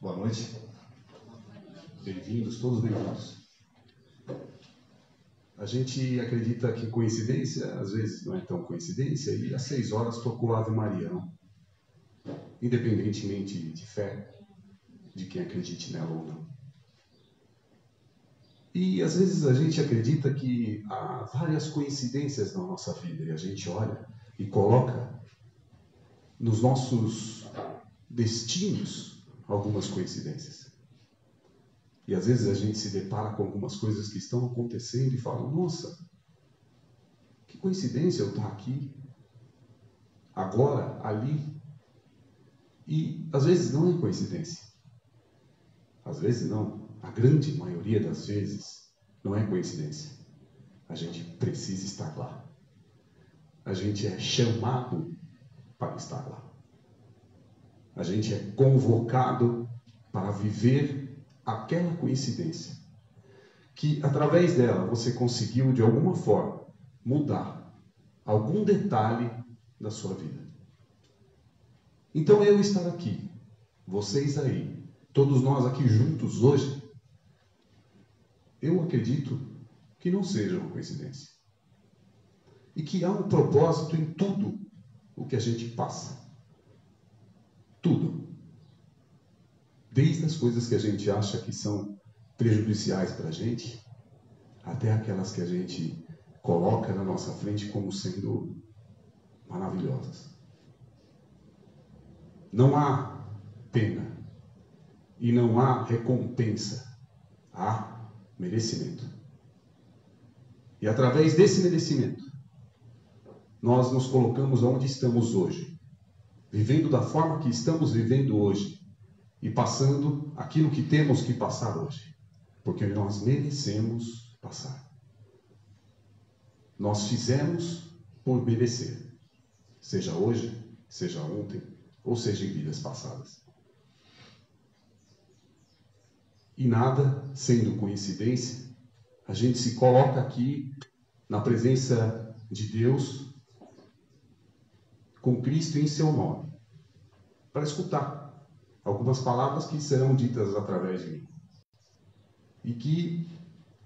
Boa noite. Bem-vindos, todos bem-vindos. A gente acredita que coincidência, às vezes não é tão coincidência, e às 6 horas tocou a Ave Maria, não? Independentemente de fé, de quem acredite nela ou não. E às vezes a gente acredita que há várias coincidências na nossa vida, e a gente olha e coloca nos nossos destinos algumas coincidências. E às vezes a gente se depara com algumas coisas que estão acontecendo e fala, nossa, que coincidência eu estar aqui, agora, ali. E às vezes não é coincidência. Às vezes não. A grande maioria das vezes não é coincidência. A gente precisa estar lá. A gente é chamado para estar lá. A gente é convocado para viver aquela coincidência, que através dela você conseguiu de alguma forma mudar algum detalhe da sua vida. Então eu estar aqui, vocês aí, todos nós aqui juntos hoje, eu acredito que não seja uma coincidência. E que há um propósito em tudo o que a gente passa. Tudo. Desde as coisas que a gente acha que são prejudiciais para a gente, até aquelas que a gente coloca na nossa frente como sendo maravilhosas. Não há pena e não há recompensa, há merecimento. E através desse merecimento, nós nos colocamos onde estamos hoje, vivendo da forma que estamos vivendo hoje e passando aquilo que temos que passar hoje, porque nós merecemos passar. Nós fizemos por merecer, seja hoje, seja ontem, ou seja em vidas passadas. E nada sendo coincidência, a gente se coloca aqui na presença de Deus, com Cristo em seu nome, para escutar algumas palavras que serão ditas através de mim e que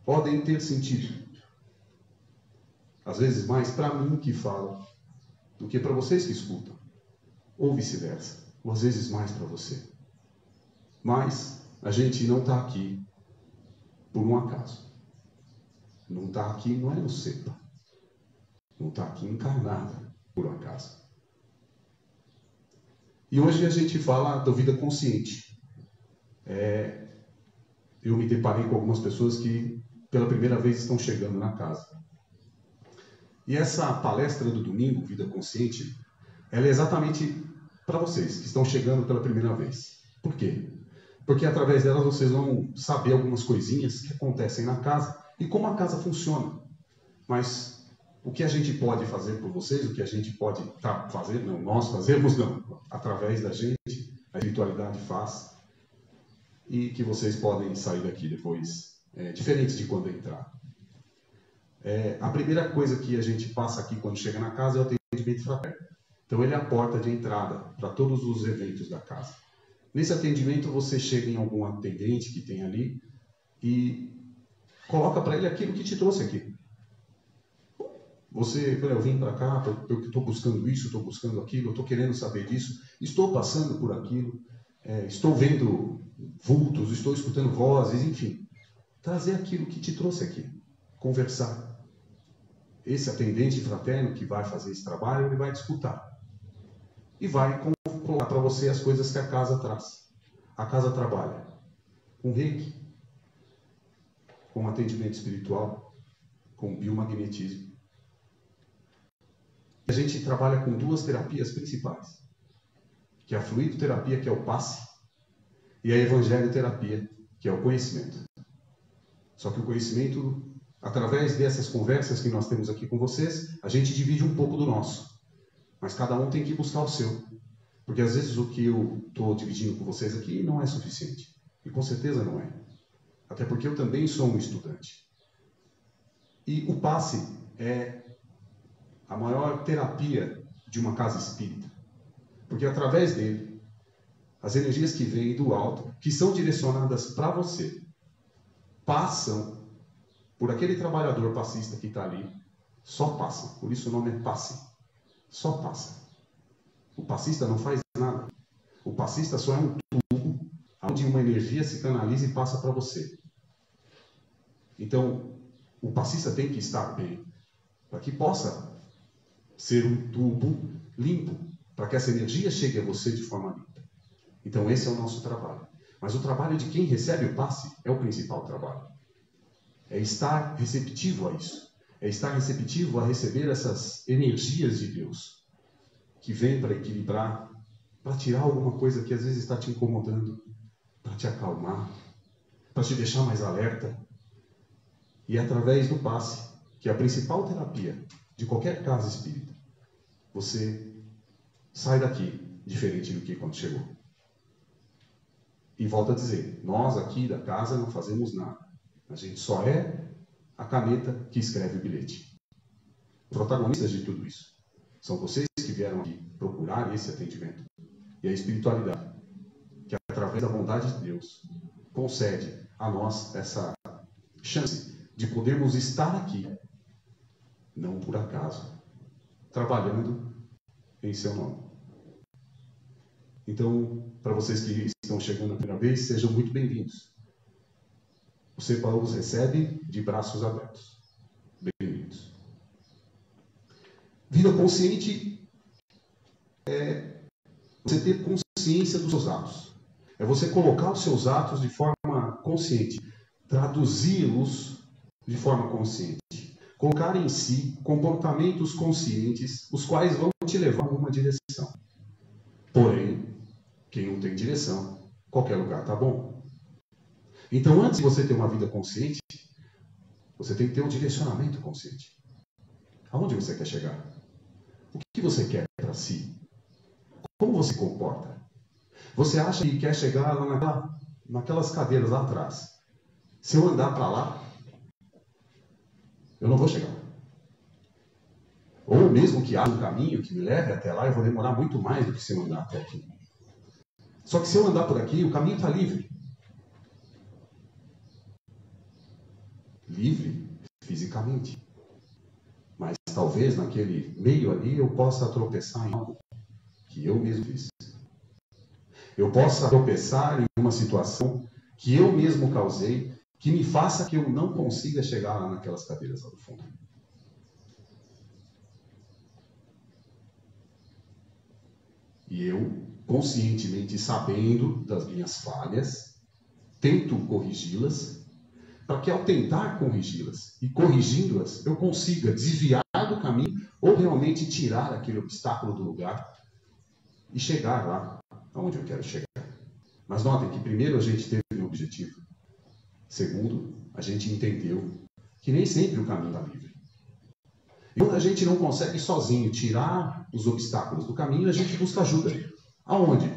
podem ter sentido. Às vezes mais para mim que falo do que para vocês que escutam, ou vice-versa, ou às vezes mais para você. Mas a gente não está aqui por um acaso. Não está aqui, não é no cepa. Não está aqui encarnada por um acaso. E hoje a gente fala da vida consciente. Eu me deparei com algumas pessoas que pela primeira vez estão chegando na casa. E essa palestra do domingo, Vida Consciente, ela é exatamente para vocês que estão chegando pela primeira vez. Por quê? Porque através dela vocês vão saber algumas coisinhas que acontecem na casa e como a casa funciona. Mas o que a gente pode fazer por vocês, o que a gente pode fazer, não, nós fazemos não, através da gente, a espiritualidade faz, e que vocês podem sair daqui depois, diferente de quando entrar. A primeira coisa que a gente passa aqui quando chega na casa é o atendimento fraterno. Então ele é a porta de entrada para todos os eventos da casa. Nesse atendimento você chega em algum atendente que tem ali e coloca para ele aquilo que te trouxe aqui. Eu vim para cá, eu estou buscando isso, estou buscando aquilo, eu estou querendo saber disso, estou passando por aquilo, estou vendo vultos, estou escutando vozes, enfim. Trazer aquilo que te trouxe aqui, conversar. Esse atendente fraterno que vai fazer esse trabalho, ele vai te escutar. E vai colocar para você as coisas que a casa traz. A casa trabalha com reiki, com atendimento espiritual, com biomagnetismo. A gente trabalha com 2 terapias principais, que é a fluidoterapia, que é o passe, e a evangelioterapia, que é o conhecimento. Só que o conhecimento, através dessas conversas que nós temos aqui com vocês, a gente divide um pouco do nosso. Mas cada um tem que buscar o seu. Porque às vezes o que eu estou dividindo com vocês aqui não é suficiente. E com certeza não é. Até porque eu também sou um estudante. E o passe é a maior terapia de uma casa espírita. Porque através dele, as energias que vêm do alto, que são direcionadas para você, passam por aquele trabalhador passista que está ali, só passam. Por isso o nome é passe. Só passa. O passista não faz nada. O passista só é um tubo onde uma energia se canaliza e passa para você. Então, o passista tem que estar bem, para que possa ser um tubo limpo, para que essa energia chegue a você de forma limpa. Então, esse é o nosso trabalho. Mas o trabalho de quem recebe o passe é o principal trabalho. É estar receptivo a isso. É estar receptivo a receber essas energias de Deus, que vêm para equilibrar, para tirar alguma coisa que às vezes está te incomodando, para te acalmar, para te deixar mais alerta. E é através do passe, que é a principal terapia de qualquer casa espírita, você sai daqui diferente do que quando chegou. E volto a dizer, nós aqui da casa não fazemos nada. A gente só é a caneta que escreve o bilhete. Protagonistas de tudo isso são vocês que vieram aqui procurar esse atendimento. E a espiritualidade, que através da bondade de Deus, concede a nós essa chance de podermos estar aqui, não por acaso, trabalhando em seu nome. Então, para vocês que estão chegando a primeira vez, sejam muito bem-vindos. O CEPA os recebe de braços abertos. Bem-vindos. Vida consciente é você ter consciência dos seus atos. É você colocar os seus atos de forma consciente, traduzi-los de forma consciente. Colocar em si comportamentos conscientes, os quais vão te levar a uma direção. Porém, quem não tem direção, qualquer lugar está bom. Então, antes de você ter uma vida consciente, você tem que ter um direcionamento consciente. Aonde você quer chegar? O que você quer para si? Como você se comporta? Você acha que quer chegar lá naquelas cadeiras lá atrás? Se eu andar para lá, eu não vou chegar. Ou mesmo que haja um caminho que me leve até lá, eu vou demorar muito mais do que se eu andar até aqui. Só que se eu andar por aqui, o caminho está livre. Livre fisicamente. Mas talvez naquele meio ali eu possa tropeçar em algo que eu mesmo fiz. Eu possa tropeçar em uma situação que eu mesmo causei, que me faça que eu não consiga chegar lá naquelas cadeiras lá do fundo. E eu, conscientemente sabendo das minhas falhas, tento corrigi-las, para que ao tentar corrigi-las e corrigindo-as, eu consiga desviar do caminho ou realmente tirar aquele obstáculo do lugar e chegar lá aonde eu quero chegar. Mas notem que primeiro a gente teve um objetivo. Segundo, a gente entendeu que nem sempre o caminho está livre. E quando a gente não consegue sozinho tirar os obstáculos do caminho, a gente busca ajuda. Aonde?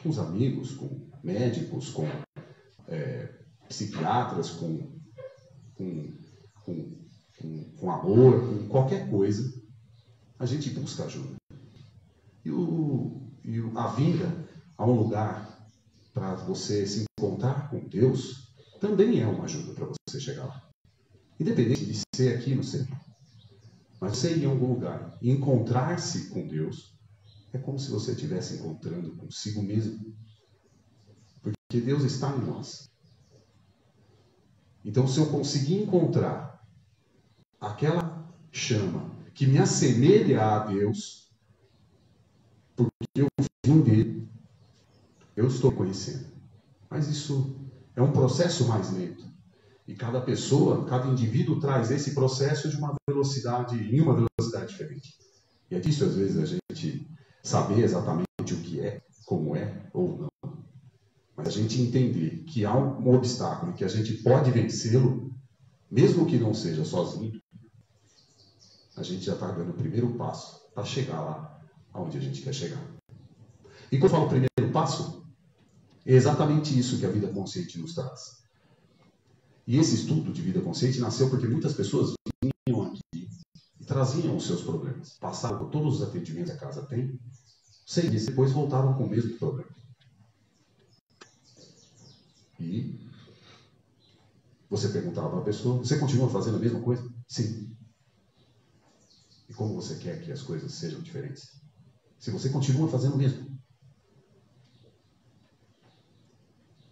Com os amigos, com médicos, com psiquiatras, com amor, com qualquer coisa. A gente busca ajuda. E a vinda a um lugar para você se encontrar com Deus também é uma ajuda para você chegar lá. Independente de ser aqui no centro. Mas você ir em algum lugar e encontrar-se com Deus é como se você estivesse encontrando consigo mesmo. Porque Deus está em nós. Então, se eu conseguir encontrar aquela chama que me assemelha a Deus, porque eu vim dele, eu estou conhecendo. Mas isso é um processo mais lento. E cada pessoa, cada indivíduo traz esse processo em uma velocidade diferente. E é difícil, às vezes, a gente saber exatamente o que é, como é ou não. Mas a gente entender que há um obstáculo e que a gente pode vencê-lo, mesmo que não seja sozinho, a gente já está dando o primeiro passo para chegar lá onde a gente quer chegar. E quando eu falo primeiro passo, é exatamente isso que a vida consciente nos traz. E esse estudo de vida consciente nasceu porque muitas pessoas vinham aqui e traziam os seus problemas. Passaram por todos os atendimentos que a casa tem, 6 meses depois voltavam com o mesmo problema. E você perguntava à pessoa, você continua fazendo a mesma coisa? Sim. E como você quer que as coisas sejam diferentes? Se você continua fazendo o mesmo,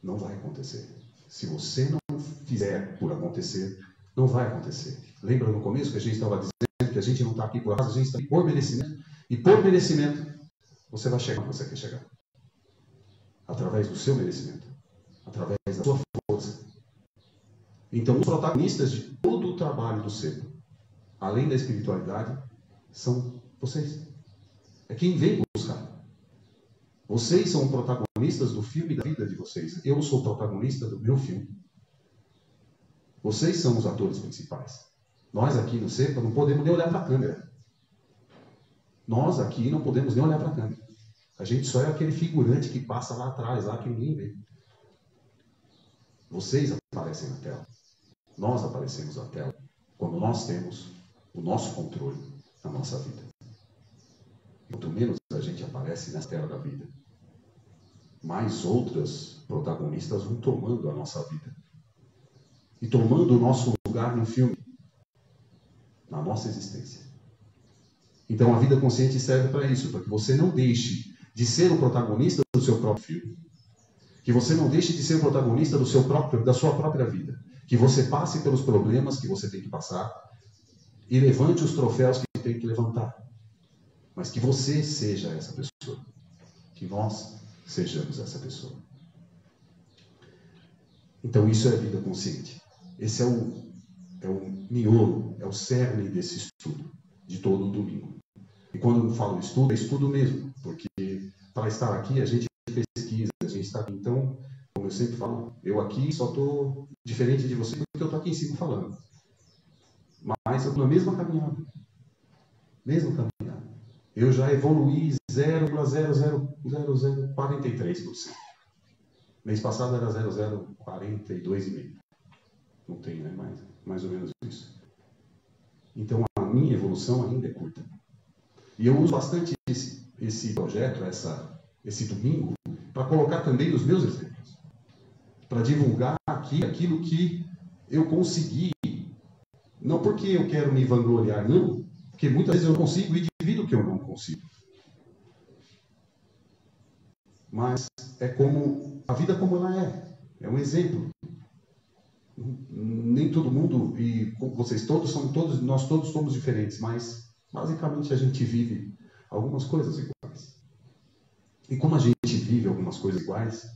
não vai acontecer. Se você não fizer por acontecer, não vai acontecer. Lembra no começo que a gente estava dizendo que a gente não está aqui por acaso, a gente está aqui por merecimento. E por merecimento, você vai chegar onde você quer chegar. Através do seu merecimento. Através da sua força. Então, os protagonistas de todo o trabalho do ser, além da espiritualidade, são vocês. É quem vem buscar. Vocês são protagonistas do filme da vida de vocês. Eu sou protagonista do meu filme. Vocês são os atores principais. Nós aqui no CEPA não podemos nem olhar para a câmera. Nós aqui não podemos nem olhar para a câmera. A gente só é aquele figurante que passa lá atrás, lá que ninguém vê. Vocês aparecem na tela. Nós aparecemos na tela quando nós temos o nosso controle na nossa vida. Quanto menos a gente aparece na tela da vida, mais outras protagonistas vão tomando a nossa vida. E tomando o nosso lugar no filme, na nossa existência. Então a vida consciente serve para isso, para que você não deixe de ser o protagonista do seu próprio filme. Que você não deixe de ser o protagonista da sua própria vida. Que você passe pelos problemas que você tem que passar e levante os troféus que tem que levantar. Mas que você seja essa pessoa. Que nós sejamos essa pessoa. Então isso é vida consciente. Esse é o miolo, é o cerne desse estudo, de todo o domingo. E quando eu falo estudo, é estudo mesmo, porque para estar aqui a gente pesquisa, a gente está aqui. Então, como eu sempre falo, eu aqui só estou diferente de você porque eu estou aqui em cima falando. Mas eu estou na mesma caminhada. Mesma caminhada. Eu já evoluí 0,00043%. Mês passado era 0,042,5%. Não tem, né? Mais ou menos isso. Então, a minha evolução ainda é curta. E eu uso bastante esse projeto, esse domingo, para colocar também os meus exemplos. Para divulgar aqui aquilo que eu consegui. Não porque eu quero me vangloriar, não. Porque muitas vezes eu não consigo e divido o que eu não consigo. Mas é como a vida como ela é. É um exemplo. Nem todo mundo, e vocês todos, nós todos somos diferentes, mas basicamente a gente vive algumas coisas iguais. E como a gente vive algumas coisas iguais,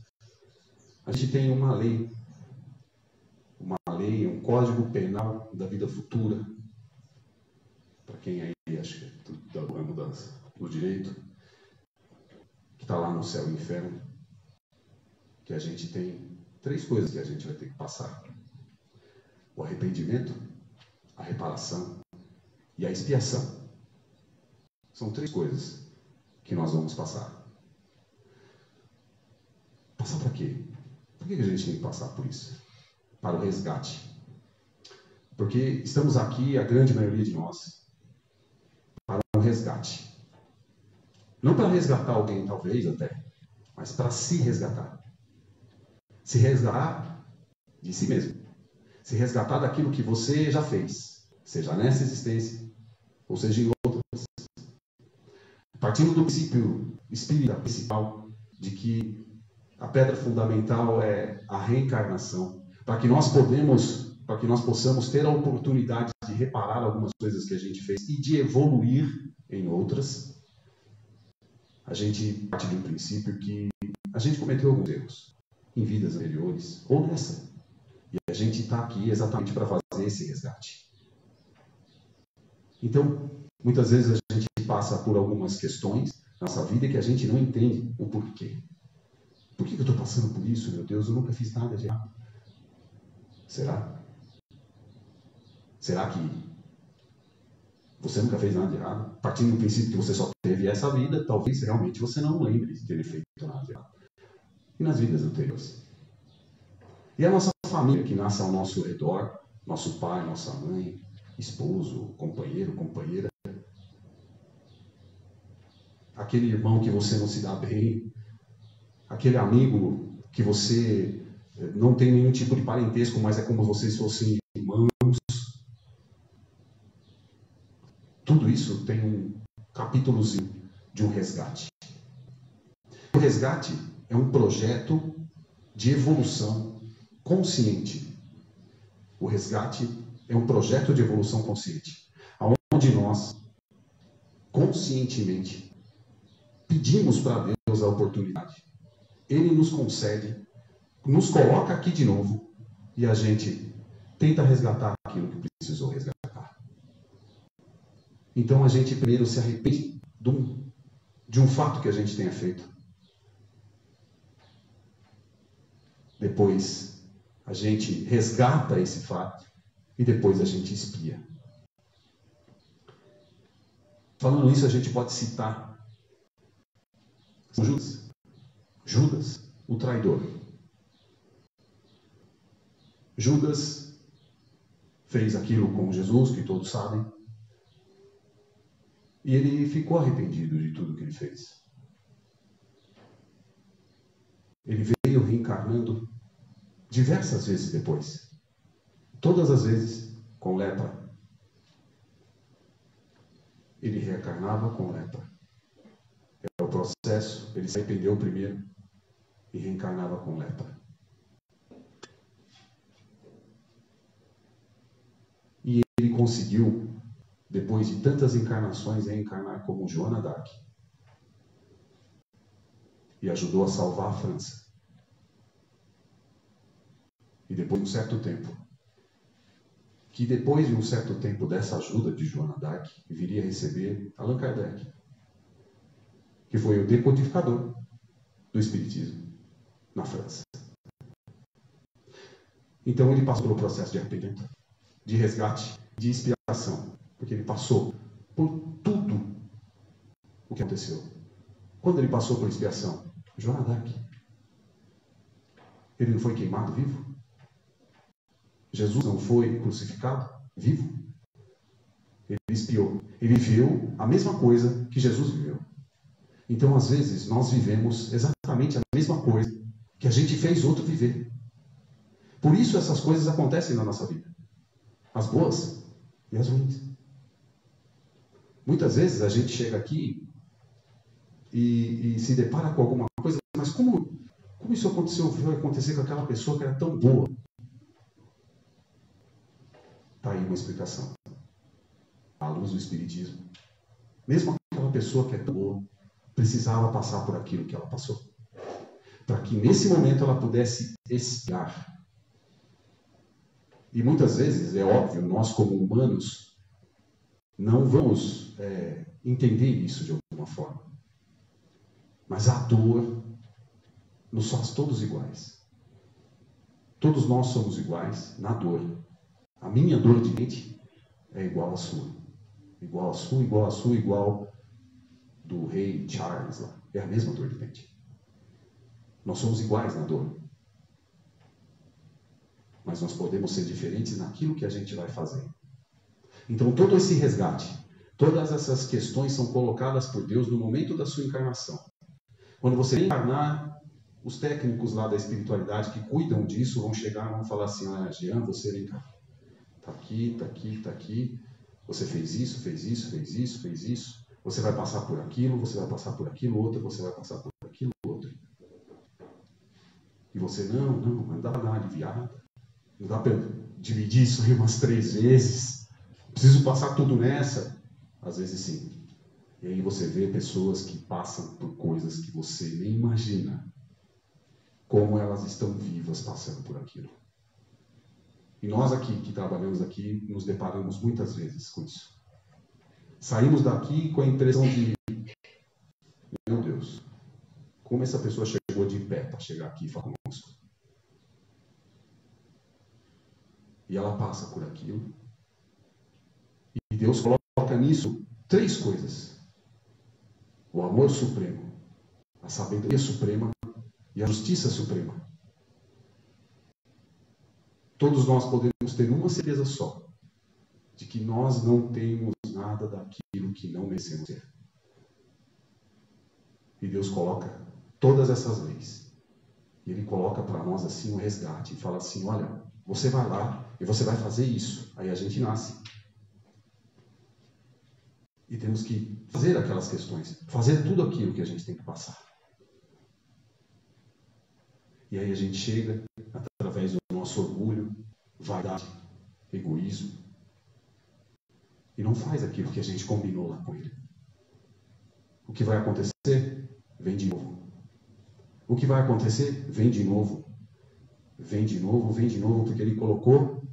a gente tem uma lei, um código penal da vida futura. Para quem aí acho que é tudo do ramo do direito, que está lá no céu e inferno, que a gente tem 3 coisas que a gente vai ter que passar. O arrependimento, a reparação e a expiação. São 3 coisas que nós vamos passar. Passar para quê? Por que a gente tem que passar por isso? Para o resgate. Porque estamos aqui, a grande maioria de nós, para um resgate. Não para resgatar alguém, talvez até, mas para se resgatar. Se resgatar de si mesmo. Se resgatar daquilo que você já fez, seja nessa existência, ou seja em outras. Partindo do princípio espírita principal, de que a pedra fundamental é a reencarnação, para que nós possamos ter a oportunidade de reparar algumas coisas que a gente fez e de evoluir em outras, a gente parte do princípio que a gente cometeu alguns erros em vidas anteriores, ou nessa. E a gente está aqui exatamente para fazer esse resgate. Então, muitas vezes a gente passa por algumas questões na nossa vida que a gente não entende o porquê. Por que eu estou passando por isso, meu Deus? Eu nunca fiz nada de errado. Será? Será que você nunca fez nada de errado? Partindo do princípio que você só teve essa vida, talvez realmente você não lembre de ter feito nada de errado. E nas vidas anteriores? E a nossa família que nasce ao nosso redor, nosso pai, nossa mãe, esposo, companheiro, companheira, aquele irmão que você não se dá bem, aquele amigo que você não tem nenhum tipo de parentesco, mas é como vocês fossem irmãos. Tudo isso tem um capítulozinho de um resgate. O resgate é um projeto de evolução consciente. O resgate é um projeto de evolução consciente, onde nós, conscientemente, pedimos para Deus a oportunidade. Ele nos concede, nos coloca aqui de novo e a gente tenta resgatar aquilo que precisou resgatar. Então a gente primeiro se arrepende de um fato que a gente tenha feito. Depois a gente resgata esse fato e depois a gente expia. Falando isso, a gente pode citar Judas, o traidor. Judas fez aquilo com Jesus, que todos sabem, e ele ficou arrependido de tudo que ele fez. Ele veio reencarnando diversas vezes depois. Todas as vezes com lepra. Ele reencarnava com lepra. É o processo, ele se arrependeu primeiro e reencarnava com lepra. E ele conseguiu, depois de tantas encarnações, reencarnar como Joana d'Arc. E ajudou a salvar a França. E depois de um certo tempo dessa ajuda de Joana d'Arc, viria a receber Allan Kardec, que foi o decodificador do Espiritismo na França. Então ele passou pelo processo de arrependimento, de resgate, de expiação, porque ele passou por tudo o que aconteceu. Quando ele passou por expiação, Joana d'Arc, ele não foi queimado vivo? Jesus não foi crucificado vivo? Ele expiou. Ele viveu a mesma coisa que Jesus viveu. Então, às vezes, nós vivemos exatamente a mesma coisa que a gente fez outro viver. Por isso essas coisas acontecem na nossa vida. As boas e as ruins. Muitas vezes a gente chega aqui e se depara com alguma coisa, mas como isso aconteceu, vai acontecer com aquela pessoa que era tão boa? Está aí uma explicação. À luz do Espiritismo. Mesmo aquela pessoa que é tão boa, precisava passar por aquilo que ela passou. Para que nesse momento ela pudesse expiar. E muitas vezes, é óbvio, nós como humanos, não vamos entender isso de alguma forma. Mas a dor nos faz todos iguais. Todos nós somos iguais na dor. A minha dor de dente é igual à sua. Igual à sua, igual à sua, igual do rei Charles lá. É a mesma dor de dente. Nós somos iguais na dor. Mas nós podemos ser diferentes naquilo que a gente vai fazer. Então todo esse resgate, todas essas questões são colocadas por Deus no momento da sua encarnação. Quando você encarnar, os técnicos lá da espiritualidade que cuidam disso vão chegar e vão falar assim: Jean, você vem cá. Está aqui, está aqui, está aqui. Você fez isso, fez isso, fez isso, fez isso. Você vai passar por aquilo, você vai passar por aquilo outro, você vai passar por aquilo outro. E você, não dá para dar uma aliviada. Não dá para dividir isso aí umas 3 vezes. Preciso passar tudo nessa. Às vezes sim. E aí você vê pessoas que passam por coisas que você nem imagina. Como elas estão vivas passando por aquilo. E nós aqui, que trabalhamos aqui, nos deparamos muitas vezes com isso. Saímos daqui com a impressão de: meu Deus, como essa pessoa chegou de pé para chegar aqui e falar conosco. E ela passa por aquilo. E Deus coloca nisso 3 coisas. O amor supremo, a sabedoria suprema e a justiça suprema. todos nós podemos ter uma certeza só, de que nós não temos nada daquilo que não merecemos ter. E Deus coloca todas essas leis. E Ele coloca para nós assim um resgate. E fala assim, olha, você vai lá e você vai fazer isso. Aí a gente nasce. E temos que fazer aquelas questões. Fazer tudo aquilo que a gente tem que passar. E aí a gente chega, através do nosso orgulho, vaidade, egoísmo. E não faz aquilo que a gente combinou lá com Ele. O que vai acontecer? Vem de novo. O que vai acontecer? Vem de novo. Vem de novo, porque Ele colocou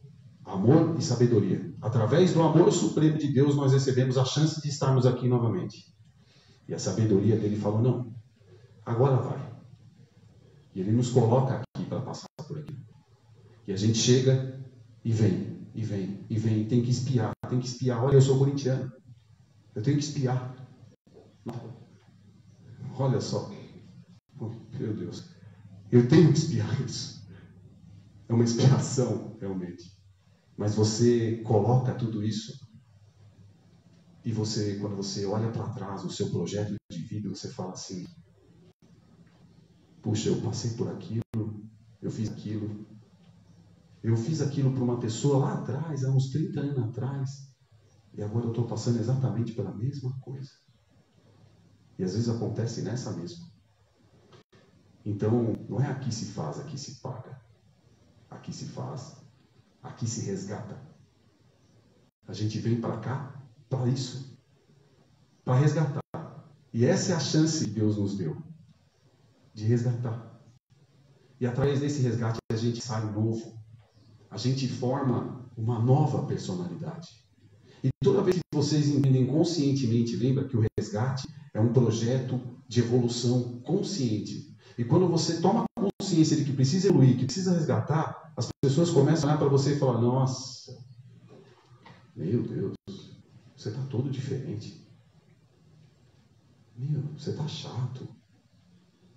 amor e sabedoria. Através do amor supremo de Deus, nós recebemos a chance de estarmos aqui novamente. E a sabedoria dele falou, não, agora vai. E Ele nos coloca aqui para passar por aqui. E a gente chega e vem, e vem, e vem. Tem que espiar. Olha, eu sou corintiano. Eu tenho que espiar. Olha só. Oh, meu Deus. Eu tenho que espiar isso. É uma expiação, realmente. Mas você coloca tudo isso e você, quando você olha para trás o seu projeto de vida, você fala assim, puxa, eu passei por aquilo, eu fiz aquilo para uma pessoa lá atrás, há uns 30 anos atrás, e agora eu estou passando exatamente pela mesma coisa. E às vezes acontece nessa mesma. Então, não é aqui se faz, aqui se paga. Aqui se faz, aqui se resgata. A gente vem para cá para isso, para resgatar. E essa é a chance que Deus nos deu, de resgatar. E através desse resgate a gente sai novo. A gente forma uma nova personalidade. E toda vez que vocês entendem conscientemente, lembra que o resgate é um projeto de evolução consciente. E quando você toma consciência de que precisa evoluir, que precisa resgatar, as pessoas começam a olhar para você e falar, nossa, meu Deus, você está todo diferente. Meu, você está chato.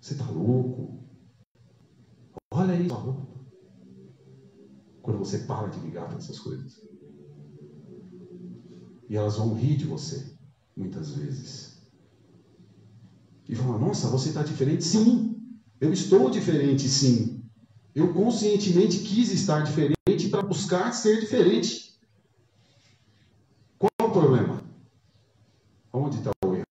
Você está louco. Olha aí sua roupa. Quando você para de ligar para essas coisas. E elas vão rir de você, muitas vezes. E falar, nossa, você está diferente? Sim, eu estou diferente, sim. Eu conscientemente quis estar diferente para buscar ser diferente. Qual é o problema? Onde está o erro?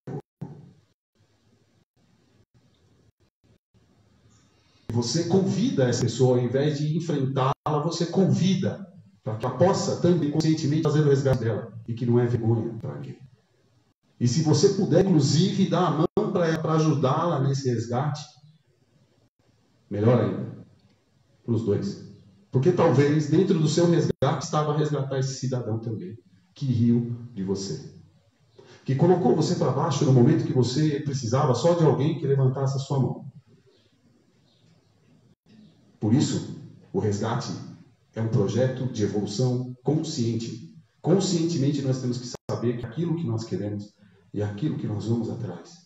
Você convida essa pessoa, ao invés de enfrentá-la, você convida para que ela possa também conscientemente fazer o resgate dela. E que não é vergonha para ninguém. E se você puder, inclusive, dar a mão para ajudá-la nesse resgate, melhor ainda, para os dois. Porque talvez dentro do seu resgate estava a resgatar esse cidadão também, que riu de você. Que colocou você para baixo no momento que você precisava só de alguém que levantasse a sua mão. Por isso, o resgate é um projeto de evolução consciente. Conscientemente nós temos que saber que aquilo que nós queremos e aquilo que nós vamos atrás.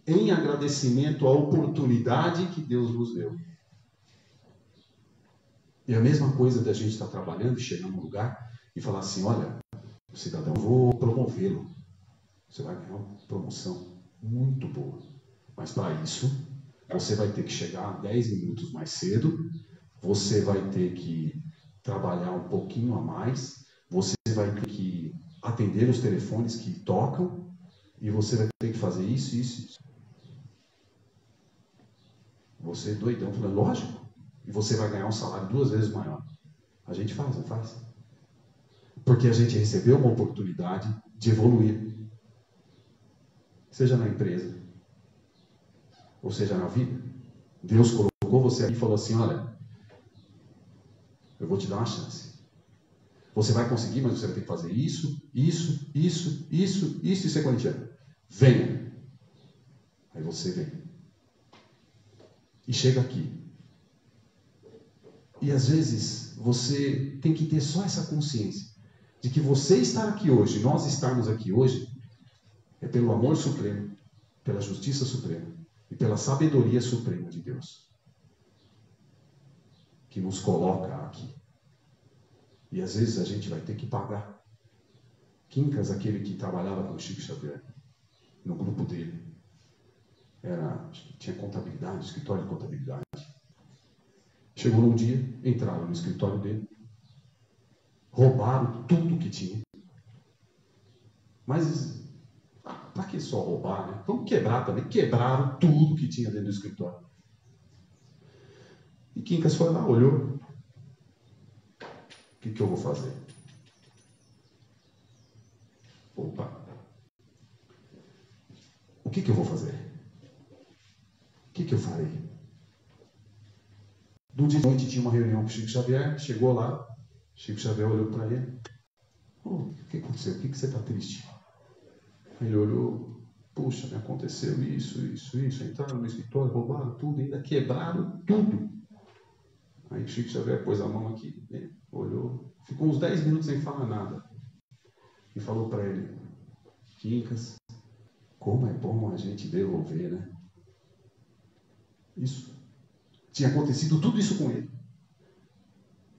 Em agradecimento à oportunidade que Deus nos deu. E a mesma coisa da gente estar trabalhando e chegar num lugar e falar assim, olha, o cidadão, eu vou promovê-lo. Você vai ganhar uma promoção muito boa. Mas para isso, você vai ter que chegar 10 minutos mais cedo, você vai ter que trabalhar um pouquinho a mais, você vai ter que atender os telefones que tocam, e você vai ter que fazer isso, isso, isso. Você é doidão, falando, lógico, e você vai ganhar um salário 2 vezes maior. A gente faz, não faz? Porque a gente recebeu uma oportunidade de evoluir. Seja na empresa, ou seja na vida. Deus colocou você aqui e falou assim, olha, eu vou te dar uma chance. Você vai conseguir, mas você vai ter que fazer isso, isso, isso, isso, isso e ser corintiano. Venha. Aí você vem. E chega aqui. E às vezes você tem que ter só essa consciência de que você estar aqui hoje, nós estarmos aqui hoje, é pelo amor supremo, pela justiça suprema e pela sabedoria suprema de Deus. que nos coloca aqui. E às vezes a gente vai ter que pagar. Quincas, aquele que trabalhava com o Chico Xavier, no grupo dele, tinha contabilidade, escritório de contabilidade. Chegou num dia, entraram no escritório dele, roubaram tudo que tinha. Mas, para que só roubar, né? Vamos quebrar também. Quebraram tudo que tinha dentro do escritório. E Quincas foi lá, olhou. O que eu vou fazer? Opa! O que eu vou fazer? O que eu farei? De um dia de noite tinha uma reunião com o Chico Xavier, chegou lá, Chico Xavier olhou para ele. O que aconteceu? O que você está triste? Ele olhou, puxa, me aconteceu isso. Entraram no escritório, roubaram tudo, ainda quebraram tudo. Aí o Chico Xavier pôs a mão aqui, né? Olhou, ficou uns 10 minutos sem falar nada. E falou para ele, Quincas, como é bom a gente devolver, né? Isso. Tinha acontecido tudo isso com ele.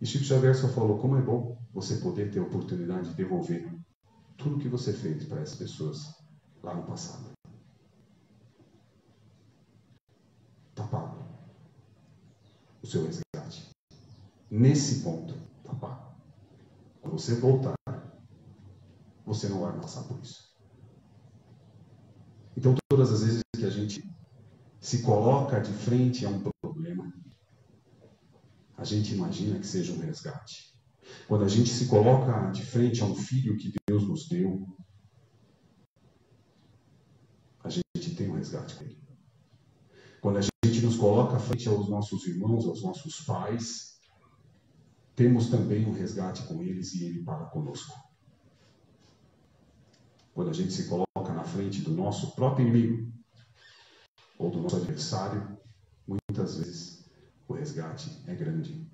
E Chico Xavier só falou, como é bom você poder ter a oportunidade de devolver tudo que você fez para essas pessoas lá no passado. Está pago o seu resgate. Nesse ponto, está pago. Quando você voltar, você não vai passar por isso. Então, todas as vezes que a gente se coloca de frente a um problema, a gente imagina que seja um resgate. Quando a gente se coloca de frente a um filho que Deus nos deu, a gente tem um resgate com ele. Quando a gente nos coloca frente aos nossos irmãos, aos nossos pais, temos também um resgate com eles e ele para conosco. Quando a gente se coloca na frente do nosso próprio inimigo ou do nosso adversário, muitas vezes o resgate é grande.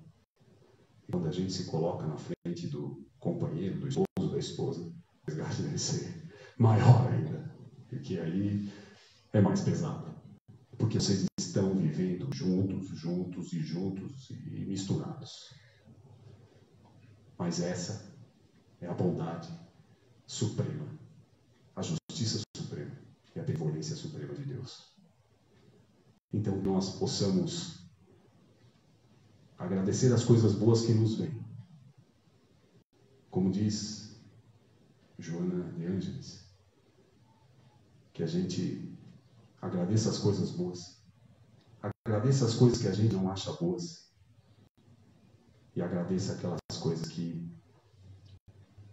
E quando a gente se coloca na frente do companheiro, do esposo, da esposa, o resgate deve ser maior ainda, porque aí é mais pesado. Porque vocês estão vivendo juntos e misturados. Mas essa é a bondade suprema, a justiça suprema e a benevolência suprema de Deus. Então, que nós possamos agradecer as coisas boas que nos vêm. Como diz Joana de Ângeles, que a gente agradeça as coisas boas, agradeça as coisas que a gente não acha boas e agradeça aquelas coisas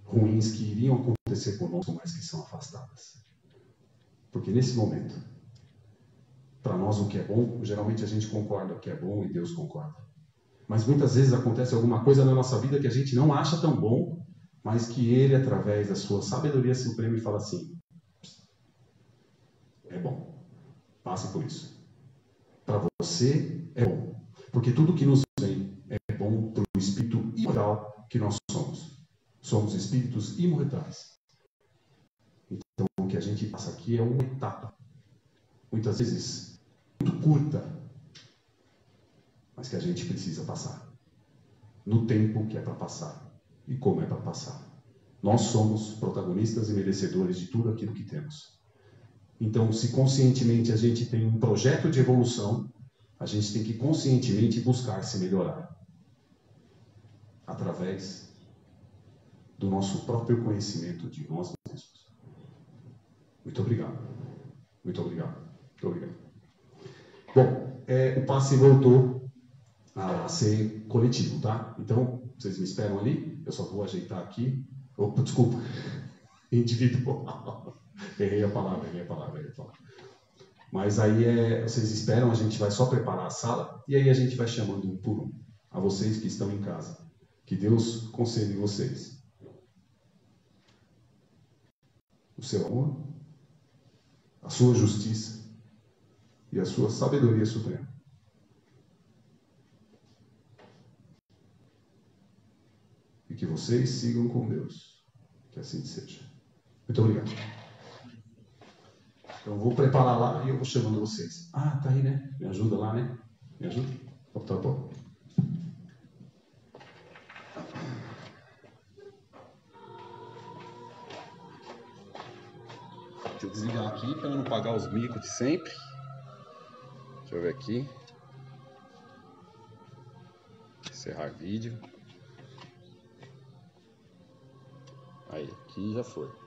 ruins que iriam acontecer conosco, mas que são afastadas. Porque nesse momento, para nós o que é bom, geralmente a gente concorda que é bom e Deus concorda. Mas muitas vezes acontece alguma coisa na nossa vida que a gente não acha tão bom, mas que Ele, através da sua sabedoria suprema, fala assim, é bom, passe por isso. Para você é bom, porque tudo que nos vem é bom para o espírito imortal que nós somos. Somos espíritos imortais. Então, o que a gente passa aqui é uma etapa, muitas vezes muito curta, mas que a gente precisa passar. No tempo que é para passar e como é para passar. Nós somos protagonistas e merecedores de tudo aquilo que temos. Então, se conscientemente a gente tem um projeto de evolução, a gente tem que conscientemente buscar se melhorar. Através do nosso próprio conhecimento de nós mesmos. Muito obrigado. Muito obrigado. Muito obrigado. Bom, o passe voltou a ser coletivo, tá? Então, vocês me esperam ali. Eu só vou ajeitar aqui. Opa, desculpa. Individual. Errei a palavra. Mas aí vocês esperam, a gente vai só preparar a sala e aí a gente vai chamando um por um. A vocês que estão em casa. Que Deus conceda em vocês o seu amor, a sua justiça e a sua sabedoria suprema. E que vocês sigam com Deus. Que assim seja. Muito obrigado. Então, vou preparar lá e eu vou chamando vocês. Ah, tá aí, né? Me ajuda lá, né? Me ajuda? Tá bom. Deixa eu desligar aqui para não pagar os micos de sempre. Deixa eu ver aqui. Encerrar vídeo. Aí, aqui já foi.